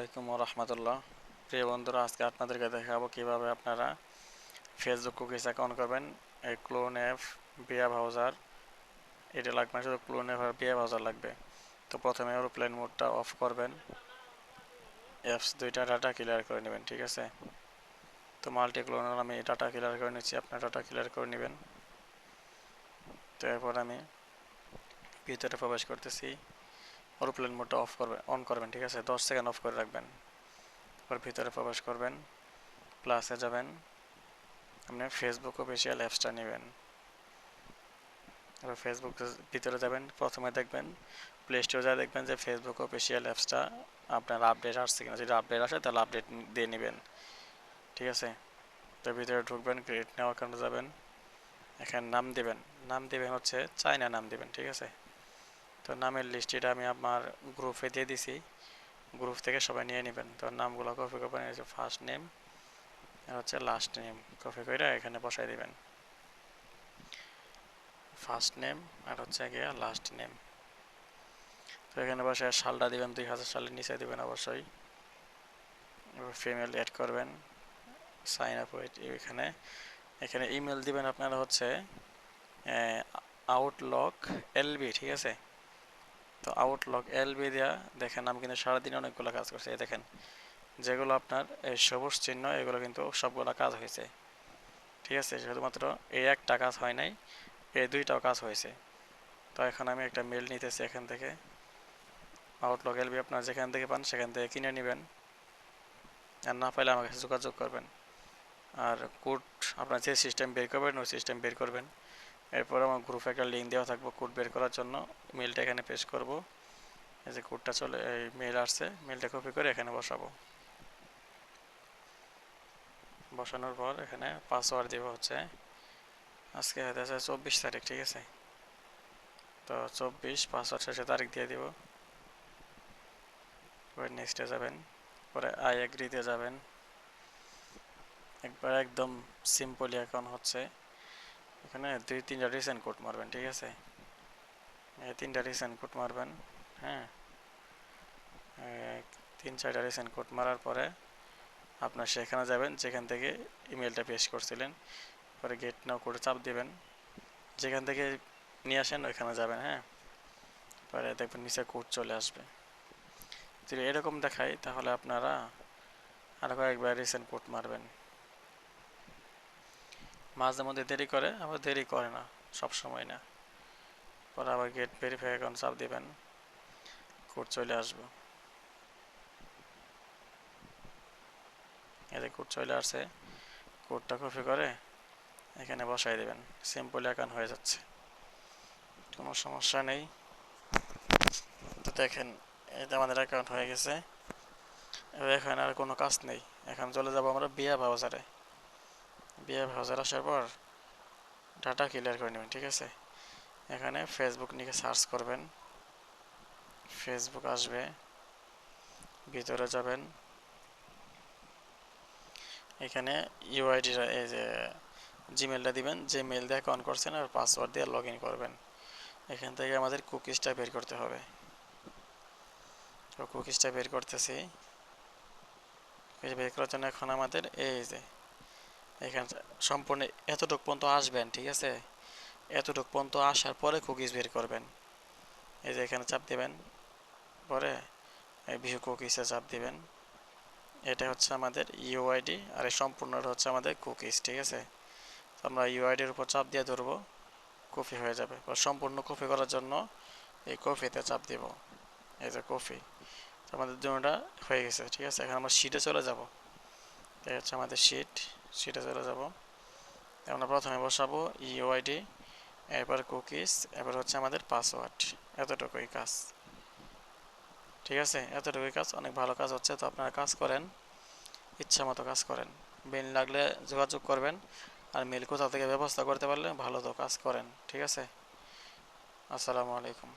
আলাইকুম রাহমাতুল্লাহ। প্রিয় বন্ধুরা, আজকে আপনাদেরকে দেখাবো কিভাবে আপনারা ফেসবুক কুকিজ অ্যাকাউন্ট করবেন। এই ক্লোন অ্যাপ, বিয়া ব্রাউজার এটা লাগবে না, শুধু ক্লোন অ্যাপ আর বিয়া ব্রাউজার লাগবে। তো প্রথমে এরোপ্লেন মোডটা অফ করবেন, অ্যাপস দুইটা ডাটা ক্লিয়ার করে নেবেন, ঠিক আছে। তো মাল্টি ক্লোনার আমি ডাটা ক্লিয়ার করে নিচ্ছি, আপনার ডাটা ক্লিয়ার করে নেবেন। তো এরপর আমি ভিতরে প্রবেশ করতেছি, এরোপ্লেন মোডটা অন করবেন, ঠিক আছে, 10 সেকেন্ড অফ করে রাখবেন। এরপর ভিতরে প্রবেশ করবেন, প্লাসে যাবেন, আপনি ফেসবুক অফিসিয়াল অ্যাপসটা নেবেন। এবার ফেসবুক ভিতরে যাবেন, প্রথমে দেখবেন প্লে স্টোরে যা দেখবেন যে ফেসবুক অফিসিয়াল অ্যাপসটা আপনার আপডেট আসছে কিনা। যদি আপডেট আসে তাহলে আপডেট দিয়ে নেবেন, ঠিক আছে। তো ভিতরে ঢুকবেন, ক্রিয়েট নাও অ্যাকাউন্টে যাবেন, এখানে নাম দিবেন হচ্ছে চায়না নাম দিবেন, ঠিক আছে। তো নামের লিস্টটা আমি আমার গ্রুপে দিয়ে দিছি, গ্রুপ থেকে সবাই নিয়ে নেবেন। তো নামগুলো কপি করবেন, এই যে ফার্স্ট নেম আর হচ্ছে লাস্ট নেম কপি করে এখানে বসাই দিবেন। ফার্স্ট নেম আর হচ্ছে গিয়া লাস্ট নেম। তো এখানে বসে সালটা দিবেন, 2000 সালের নিচে দিবেন অবশ্যই। এবার ফিমেল অ্যাড করবেন, সাইন আপ উইথ এখানে এখানে ইমেল দিবেন আপনারা হচ্ছে আউটলক এলবি, ঠিক আছে। তো আউটলক এলবি দেওয়া দেখেন আমি কিন্তু সারাদিন অনেকগুলো কাজ করছি, দেখেন যেগুলো আপনার এই সবুজ চিহ্ন এগুলো কিন্তু সবগুলো কাজ হয়েছে, ঠিক আছে। শুধুমাত্র এই একটা কাজ হয় নাই, এই দুইটাও কাজ হয়েছে। তো এখন আমি একটা মেল নিতেছি এখান থেকে, আউটলক এলবি আপনার যেখান থেকে পান সেখান থেকে কিনে নেবেন, আর না পাইলে আমার কাছে যোগাযোগ করবেন। আর কোড আপনার যে সিস্টেম বের করবেন ওই সিস্টেম বের করবেন। এরপর আমার গ্রুপে একটা লিঙ্ক দেওয়া থাকবে কোড বের করার জন্য, মেলটা এখানে পেস্ট করব। এই যে কোডটা এই মেল আসছে, মেলটা কপি করে এখানে বসাবো। বসানোর পর এখানে পাসওয়ার্ড দেবো হচ্ছে, আজকে হয়তো 24 তারিখ, ঠিক আছে। তো 24 পাসওয়ার্ড শেষে তারিখ দিয়ে দিব। পরে নেক্সটে যাবেন, পরে আই এগ্রিতে যাবেন। একবার একদম সিম্পলি এখন হচ্ছে এখানে 2-3টা রিসেন্ট কোড মারবেন, ঠিক আছে। এই 3টা রিসেন্ট কোড মারবেন, হ্যাঁ। 3-4টা রিসেন্ট কোড মারার পরে আপনার সেখানে যাবেন যেখান থেকে ইমেলটা পেস্ট করছিলেন, পরে গেট নাও করে চাপ দিবেন, যেখান থেকে নিয়ে আসেন ওইখানে যাবেন, হ্যাঁ। পরে দেখবেন নিচে কোড চলে আসবে। যদি এরকম দেখায় তাহলে আপনারা আরও কয়েকবার রিসেন্ট কোড মারবেন। মাঝে মধ্যে দেরি করে, আবার দেরি করে না, সব সময় না। পরে আবার গেট ভেরিফাই অ্যাকাউন্ট চাপ দিবেন, কোড চলে আসবে। এতে কোড চলে আসছে, কোডটা কপি করে এখানে বসাই দেবেন, সিম্পল অ্যাকাউন্ট হয়ে যাচ্ছে, কোনো সমস্যা নেই। তো দেখেন এটা আমাদের অ্যাকাউন্ট হয়ে গেছে। এবার এখানে আর কোনো কাজ নেই, এখন চলে যাব আমরা বিয়া ব্রাউজারে। বিয়া ব্রাউজার আসার পর ডাটা ক্লিয়ার করে নেবেন, ঠিক আছে। এখানে ফেসবুক নিয়ে সার্চ করবেন, ফেসবুক আসবে, ভিতরে যাবেন, এখানে ইউআইডি এই যে জিমেলটা দিবেন, যে মেল দিয়ে অ্যাকাউন্ট করছেন আর পাসওয়ার্ড দিয়ে লগ ইন করবেন। এখান থেকে আমাদের কুকিজটা বের করতে হবে। তো কুকিজটা বের করতেছি, বের করার জন্য এখন আমাদের এই যে এখানে সম্পূর্ণ এতটুক পর্যন্ত আসবেন, ঠিক আছে। এতটুক পর্যন্ত আসার পরে কুকিজ বের করবেন। এই যে এখানে চাপ দিবেন, পরে ভিউ কুকিজে চাপ দিবেন। এটা হচ্ছে আমাদের ইউআইডি আর এই সম্পূর্ণটা হচ্ছে আমাদের কুকিজ, ঠিক আছে। তো আমরা ইউআইডির উপর চাপ দিয়ে ধরবো, কপি হয়ে যাবে। সম্পূর্ণ কপি করার জন্য এই কপিতে চাপ দিব, এই যে কপি। তো আমাদের দুটোটা হয়ে গেছে, ঠিক আছে। এখন আমরা শিটে চলে যাব, এই হচ্ছে আমাদের শিটে চলে যাব। আমরা প্রথমে বসাবো ইউআইডি, এরপর কুকিজ, এরপর হচ্ছে আমাদের পাসওয়ার্ড। এতটুকুই কাজ, ঠিক আছে। এতটুকুই কাজ, অনেক ভালো কাজ হচ্ছে। তো আপনারা কাজ করেন, ইচ্ছা মতো কাজ করেন, মেল লাগলে যোগাযোগ করবেন। আর মেল কোথাও থেকে ব্যবস্থা করতে পারলে ভালো, তো কাজ করেন, ঠিক আছে। আসসালামু আলাইকুম।